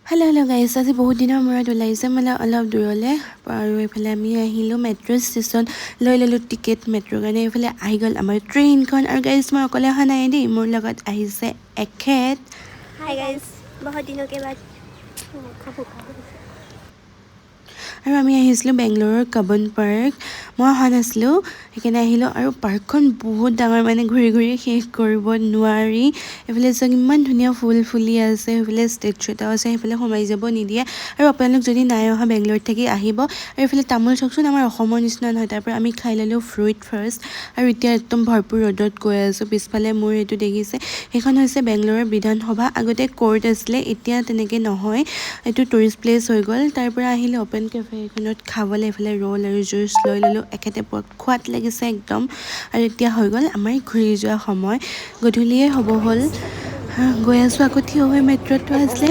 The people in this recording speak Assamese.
হেল্ল' গাইছ, আজি বহুত দিনৰ মূৰত ওলাইছে মানে অলপ দূৰলৈ আৰু এইফালে আমি আহিলোঁ মেট্ৰ' ষ্টেচন, লৈ ল'লোঁ টিকেট মেট্ৰ' কাৰণে। এইফালে আহি গ'ল আমাৰ ট্ৰেইনখন। আৰু গাইছ, মই অকলে অহা নাই দেই, মোৰ লগত আহিছে এখেত। हाय गाइस, बहुत दिनों के बाद আৰু আমি আহিছিলোঁ বেংগলোৰৰ কাবন পাৰ্ক। মই অহা নাছিলোঁ, সেইকাৰণে আহিলোঁ। আৰু পাৰ্কখন বহুত ডাঙৰ, মানে ঘূৰি ঘূৰি শেষ কৰিব নোৱাৰি। এইফালে চাওক ইমান ধুনীয়া ফুল ফুলি আছে, সেইফালে ষ্টেচু এটাও আছে, সেইফালে সোমাই যাব নিদিয়ে। আৰু আপোনালোক যদি নাই অহা বেংগলোৰত থাকি আহিব। আৰু এইফালে তামোল চাওকচোন, আমাৰ অসমৰ নিচিনা নহয়। তাৰ পৰা আমি খাই ল'লোঁ ফ্ৰুইট ফাৰ্ষ্ট, আৰু এতিয়া একদম ভৰপূৰ ৰ'দত গৈ আছোঁ। পিছফালে মোৰ এইটো দেখিছে, সেইখন হৈছে বেংগলোৰৰ বিধানসভা। আগতে কোৰ্ট আছিলে, এতিয়া তেনেকৈ নহয়, এইটো টুৰিষ্ট প্লেচ হৈ গ'ল। তাৰ পৰা আহিলে অ'পেন কেফে এইখনত খাবলৈ। এইফালে ৰ'ল আৰু জুচ লৈ ল'লোঁ। এখেতে বহুত খোৱাদ লাগিছে একদম। আৰু এতিয়া হৈ গ'ল আমাৰ ঘূৰি যোৱা সময়, গধূলিয়ে হ'ব হ'ল। গৈ আছোঁ আকৌ থিয় হৈ মেট্ৰ'টো আছিলে।